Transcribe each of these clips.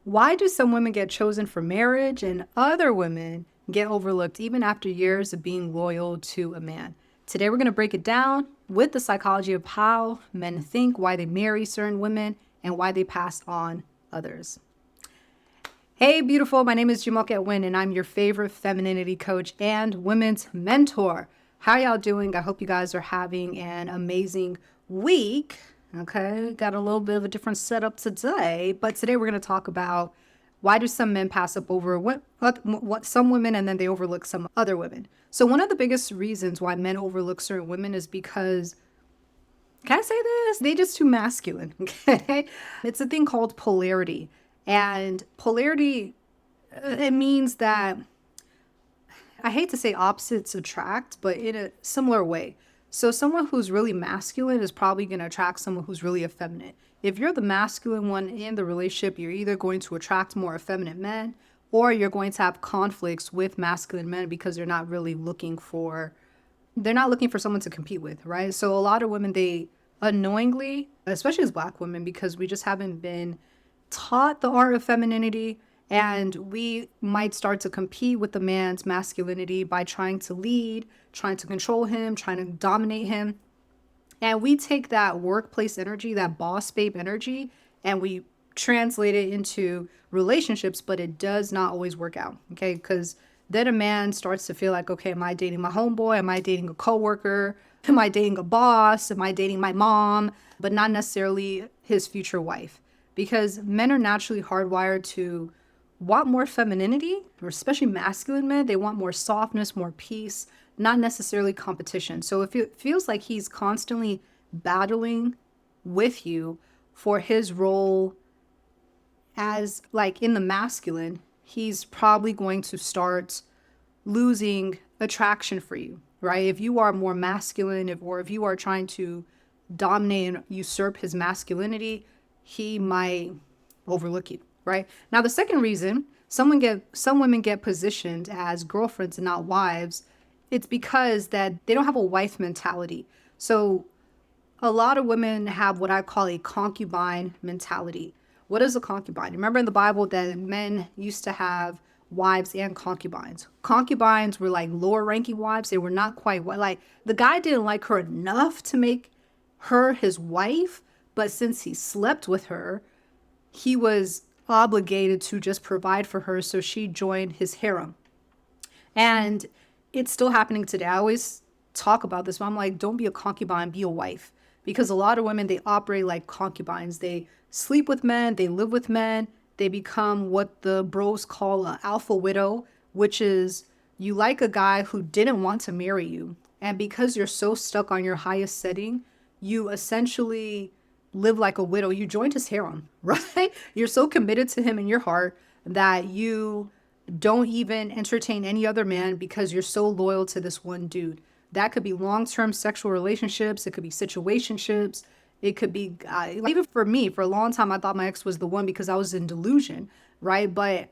Why do some women get chosen for marriage and other women get overlooked even after years of being loyal to a man? Today, we're going to break it down with the psychology of how men think, why they marry certain women, and why they pass on others. Hey, beautiful. My name is Jamal Win, and I'm your favorite femininity coach and women's mentor. How y'all doing? I hope you guys are having an amazing week. Okay, got a little bit of a different setup today, but today we're going to talk about why do some men pass up over what some women and then they overlook some other women. So one of the biggest reasons why men overlook certain women is because, can I say this? They just too masculine. Okay, it's a thing called polarity, and polarity it means that I hate to say opposites attract, but in a similar way. So someone who's really masculine is probably going to attract someone who's really effeminate. If you're the masculine one in the relationship, you're either going to attract more effeminate men or you're going to have conflicts with masculine men because they're not looking for someone to compete with, right? So a lot of women, they unknowingly, especially as Black women, because we just haven't been taught the art of femininity, and we might start to compete with the man's masculinity by trying to lead, trying to control him, trying to dominate him. And we take that workplace energy, that boss babe energy, and we translate it into relationships, but it does not always work out, okay? Because then a man starts to feel like, okay, am I dating my homeboy? Am I dating a coworker? Am I dating a boss? Am I dating my mom? But not necessarily his future wife. Because men are naturally hardwired to want more femininity, or especially masculine men. They want more softness, more peace, not necessarily competition. So if it feels like he's constantly battling with you for his role as like in the masculine, he's probably going to start losing attraction for you, right? If you are more masculine, or if you are trying to dominate and usurp his masculinity, he might overlook you, right? Now, the second reason some women get positioned as girlfriends and not wives, it's because that they don't have a wife mentality. So a lot of women have what I call a concubine mentality. What is a concubine? Remember in the Bible that men used to have wives and concubines. Concubines were like lower ranking wives. They were not quite like the guy didn't like her enough to make her his wife, but since he slept with her, he was obligated to just provide for her, so she joined his harem. And it's still happening today. I always talk about this, but I'm like, don't be a concubine, be a wife. Because a lot of women, they operate like concubines. They sleep with men, they live with men, they become what the bros call an alpha widow, which is you like a guy who didn't want to marry you. And because you're so stuck on your highest setting, you essentially live like a widow. You joined his harem, right? You're so committed to him in your heart that you don't even entertain any other man because you're so loyal to this one dude. That could be long-term sexual relationships. It could be situationships. It could be, even for me, for a long time, I thought my ex was the one because I was in delusion, right? But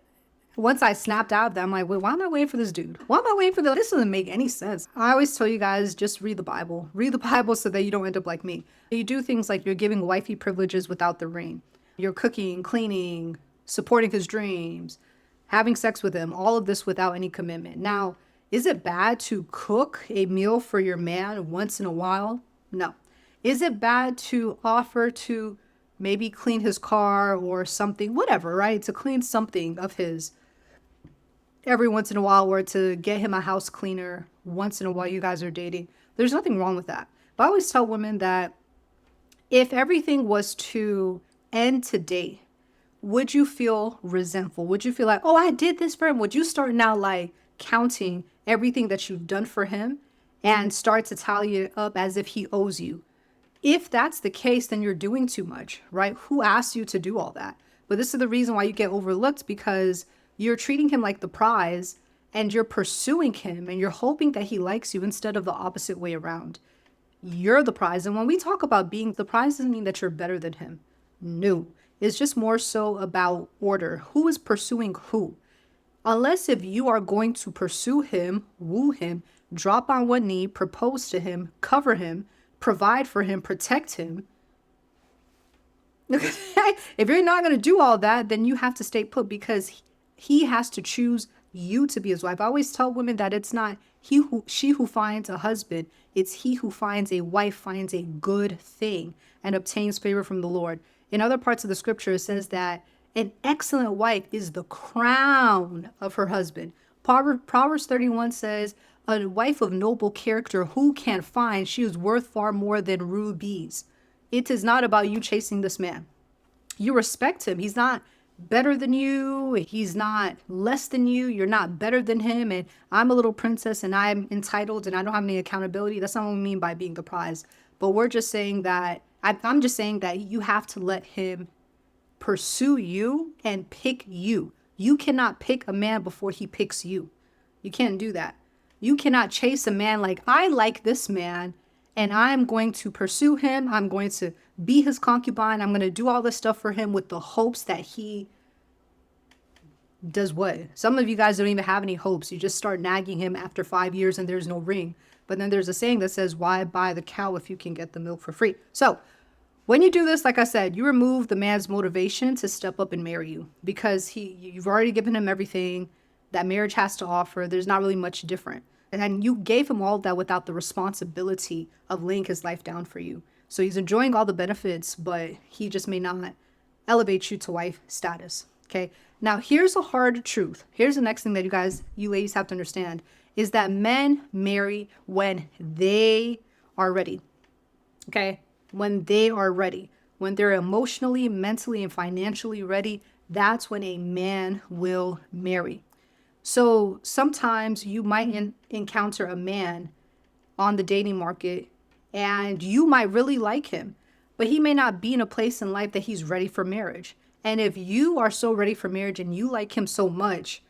once I snapped out of that, I'm like, wait, why am I waiting for this dude? Why am I waiting for this? This doesn't make any sense. I always tell you guys, just read the Bible. Read the Bible so that you don't end up like me. You do things like you're giving wifey privileges without the ring. You're cooking, cleaning, supporting his dreams, having sex with him, all of this without any commitment. Now, is it bad to cook a meal for your man once in a while? No. Is it bad to offer to maybe clean his car or something, whatever, right? To clean something of his every once in a while, or to get him a house cleaner once in a while you guys are dating. There's nothing wrong with that. But I always tell women that if everything was to end today, would you feel resentful? Would you feel like, oh, I did this for him? Would you start now like counting everything that you've done for him and start to tally it up as if he owes you? If that's the case, then you're doing too much, right? Who asked you to do all that? But this is the reason why you get overlooked, because you're treating him like the prize and you're pursuing him and you're hoping that he likes you instead of the opposite way around. You're the prize. And when we talk about being the prize, doesn't mean that you're better than him. No, it's just more so about order. Who is pursuing who? Unless if you are going to pursue him, woo him, drop on one knee, propose to him, cover him, provide for him, protect him, If you're not going to do all that, then you have to stay put because he has to choose you to be his wife. I always tell women that it's not she who finds a husband, it's he who finds a wife finds a good thing and obtains favor from the Lord. In other parts of the scripture, it says that an excellent wife is the crown of her husband. Proverbs 31 says, a wife of noble character who can find? She is worth far more than rubies. It is not about you chasing this man. You respect him. He's not better than you. He's not less than you. You're not better than him. And I'm a little princess and I'm entitled and I don't have any accountability. That's not what we mean by being the prize. But we're just saying that, I'm just saying that you have to let him pursue you and pick you. You cannot pick a man before he picks you. You can't do that. You cannot chase a man like, I like this man and I'm going to pursue him. I'm going to be his concubine. I'm going to do all this stuff for him with the hopes that he does what? Some of you guys don't even have any hopes. You just start nagging him after 5 years and there's no ring. But then there's a saying that says, why buy the cow if you can get the milk for free? So when you do this, like I said, you remove the man's motivation to step up and marry you because you've already given him everything that marriage has to offer. There's not really much different. And you gave him all that without the responsibility of laying his life down for you. So he's enjoying all the benefits, but he just may not elevate you to wife status. Okay. Now here's a hard truth. Here's the next thing that you ladies have to understand is that men marry when they are ready. Okay. When they are ready, when they're emotionally, mentally, and financially ready, that's when a man will marry. So sometimes you might encounter a man on the dating market and you might really like him, but he may not be in a place in life that he's ready for marriage. And if you are so ready for marriage and you like him so much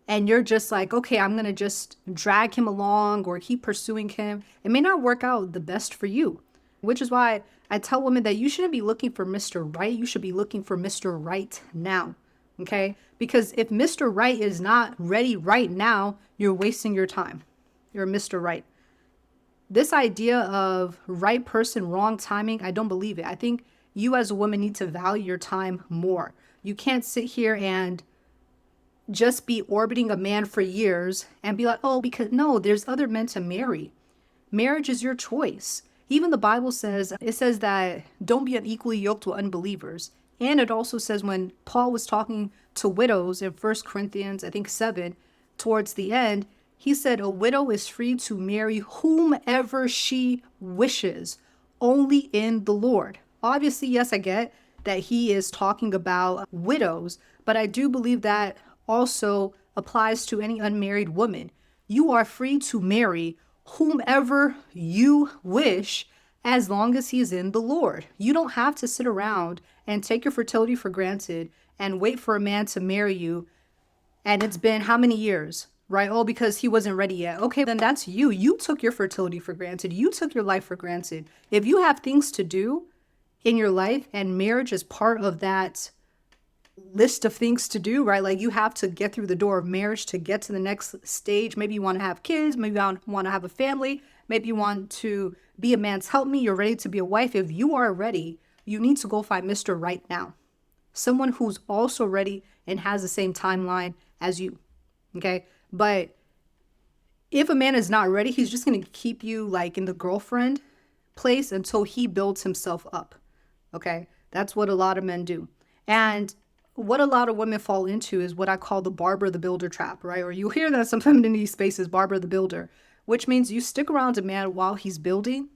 and you're just like, okay, I'm going to just drag him along or keep pursuing him, it may not work out the best for you, which is why I tell women that you shouldn't be looking for Mr. Right. You should be looking for Mr. Right now. Okay, because if Mr. Right is not ready right now, you're wasting your time. You're Mr. Right. This idea of right person, wrong timing, I don't believe it. I think you as a woman need to value your time more. You can't sit here and just be orbiting a man for years and be like, oh, because no, there's other men to marry. Marriage is your choice. Even the Bible says, it says that don't be unequally yoked with unbelievers. And it also says when Paul was talking to widows in 1 Corinthians, I think 7, towards the end, he said a widow is free to marry whomever she wishes, only in the Lord. Obviously, yes, I get that he is talking about widows, but I do believe that also applies to any unmarried woman. You are free to marry whomever you wish as long as he's in the Lord. You don't have to sit around and take your fertility for granted and wait for a man to marry you. And it's been how many years, right? Oh, because he wasn't ready yet. Okay, then that's you. You took your fertility for granted. You took your life for granted. If you have things to do in your life and marriage is part of that list of things to do, right? Like you have to get through the door of marriage to get to the next stage. Maybe you want to have kids. Maybe you want to have a family. Maybe you want to be a man's helpmeet. You're ready to be a wife. If you are ready, you need to go find Mr. Right now. Someone who's also ready and has the same timeline as you. Okay. But if a man is not ready, he's just going to keep you like in the girlfriend place until he builds himself up. Okay. That's what a lot of men do. And what a lot of women fall into is what I call the Barbara the Builder trap, right? Or you hear that in some femininity spaces, Barbara the Builder, which means you stick around a man while he's building.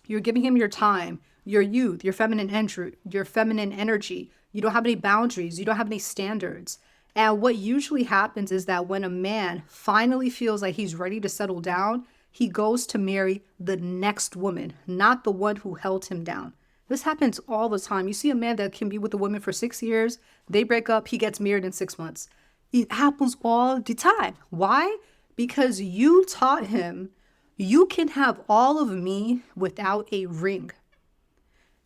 You're giving him your time, your youth, your feminine energy. You don't have any boundaries. You don't have any standards. And what usually happens is that when a man finally feels like he's ready to settle down, he goes to marry the next woman, not the one who held him down. This happens all the time. You see a man that can be with a woman for 6 years, they break up, he gets married in 6 months. It happens all the time. Why? Because you taught him you can have all of me without a ring.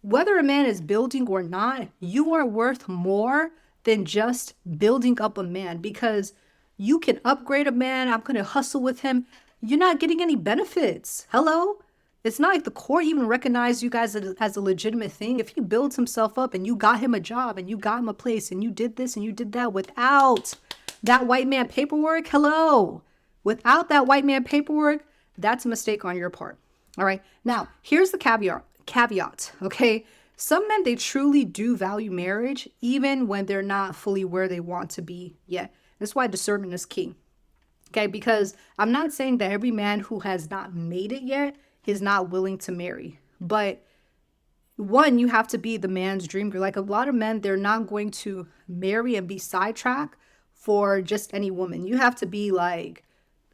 Whether a man is building or not, you are worth more than just building up a man because you can upgrade a man. I'm going to hustle with him. You're not getting any benefits. Hello? It's not like the court even recognized you guys as a legitimate thing. If he builds himself up and you got him a job and you got him a place and you did this and you did that without that white man paperwork, hello, without that white man paperwork, that's a mistake on your part. All right. Now, here's the caveat. Okay. Some men, they truly do value marriage, even when they're not fully where they want to be yet. That's why discernment is key. Okay. Because I'm not saying that every man who has not made it yet is not willing to marry. But one, you have to be the man's dream girl. Like a lot of men, they're not going to marry and be sidetracked for just any woman. You have to be like,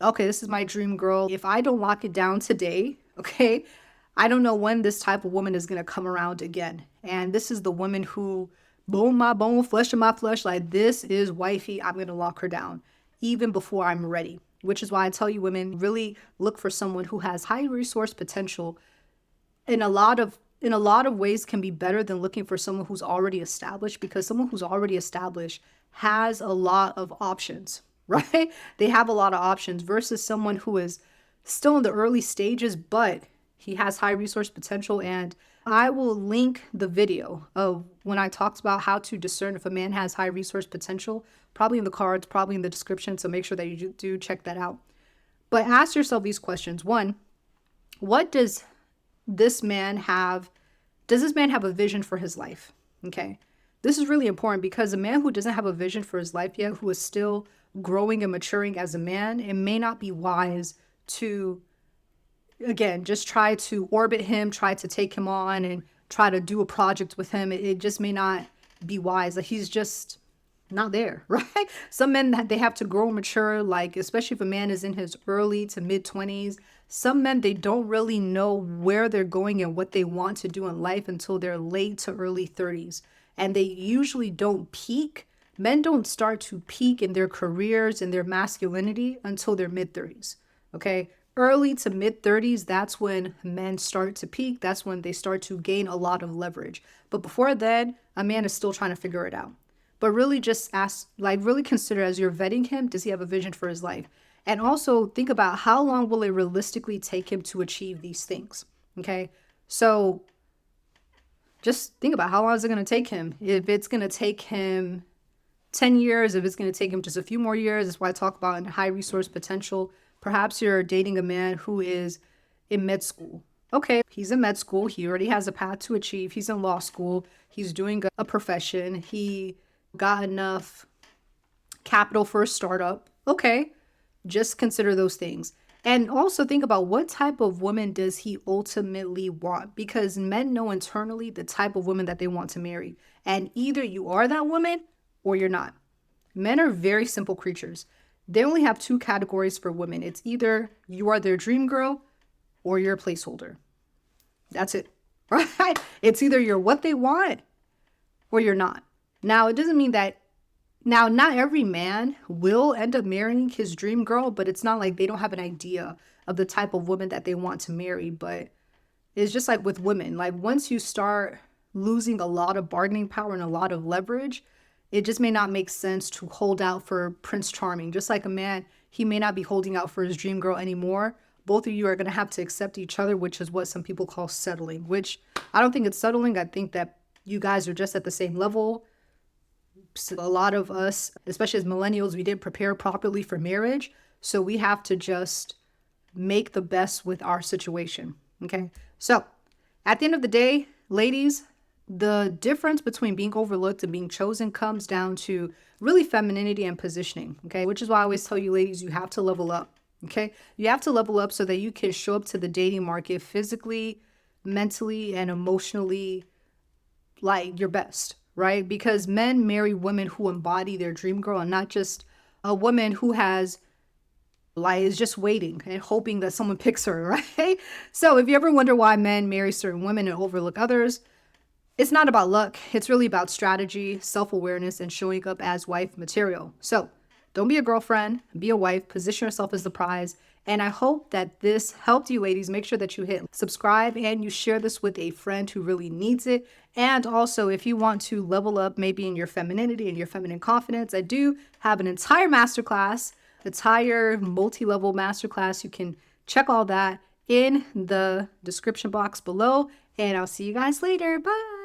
okay, this is my dream girl. If I don't lock it down today, okay, I don't know when this type of woman is going to come around again. And this is the woman who, bone my bone, flesh of my flesh, like this is wifey. I'm going to lock her down even before I'm ready. Which is why I tell you women, really look for someone who has high resource potential in a lot of ways can be better than looking for someone who's already established, because someone who's already established has a lot of options, right? They have a lot of options versus someone who is still in the early stages, but he has high resource potential. And I will link the video of when I talked about how to discern if a man has high resource potential, probably in the cards, probably in the description. So make sure that you do check that out. But ask yourself these questions. One, what does this man have? Does this man have a vision for his life? Okay. This is really important because a man who doesn't have a vision for his life yet, who is still growing and maturing as a man, it may not be wise to, again, just try to orbit him, try to take him on and try to do a project with him. It just may not be wise. Like he's just not there, right? Some men, that they have to grow and mature, like especially if a man is in his early to mid 20s. Some men, they don't really know where they're going and what they want to do in life until they're late to early 30s. And they usually don't peak. Men don't start to peak in their careers and their masculinity until their mid 30s. Okay. Early to mid 30s, that's when men start to peak. That's when they start to gain a lot of leverage. But before then, a man is still trying to figure it out. But really just ask, like really consider as you're vetting him, does he have a vision for his life? And also think about how long will it realistically take him to achieve these things? Okay. So just think about how long is it going to take him? If it's going to take him 10 years, if it's going to take him just a few more years, that's why I talk about in high resource potential. Perhaps you're dating a man who is in med school. Okay, he's in med school. He already has a path to achieve. He's in law school. He's doing a profession. He got enough capital for a startup. Okay, just consider those things. And also think about what type of woman does he ultimately want? Because men know internally the type of woman that they want to marry. And either you are that woman or you're not. Men are very simple creatures. They only have two categories for women. It's either you are their dream girl or you're a placeholder. That's it, right? It's either you're what they want or you're not. Now, it doesn't mean that now, not every man will end up marrying his dream girl, but it's not like they don't have an idea of the type of woman that they want to marry. But it's just like with women, like once you start losing a lot of bargaining power and a lot of leverage, it just may not make sense to hold out for Prince Charming. Just like a man, he may not be holding out for his dream girl anymore. Both of you are going to have to accept each other, which is what some people call settling, which I don't think it's settling. I think that you guys are just at the same level. A lot of us, especially as millennials, we didn't prepare properly for marriage. So we have to just make the best with our situation. Okay. So at the end of the day, ladies, the difference between being overlooked and being chosen comes down to really femininity and positioning. Okay. Which is why I always tell you ladies, you have to level up. Okay. You have to level up so that you can show up to the dating market physically, mentally, and emotionally like your best. Right? Because men marry women who embody their dream girl and not just a woman who has like is just waiting and hoping that someone picks her, right? So if you ever wonder why men marry certain women and overlook others, it's not about luck. It's really about strategy, self-awareness, and showing up as wife material. So don't be a girlfriend, be a wife, position yourself as the prize. And I hope that this helped you ladies. Make sure that you hit subscribe and you share this with a friend who really needs it. And also, if you want to level up maybe in your femininity and your feminine confidence, I do have an entire masterclass, entire multi-level masterclass. You can check all that in the description box below. And I'll see you guys later. Bye.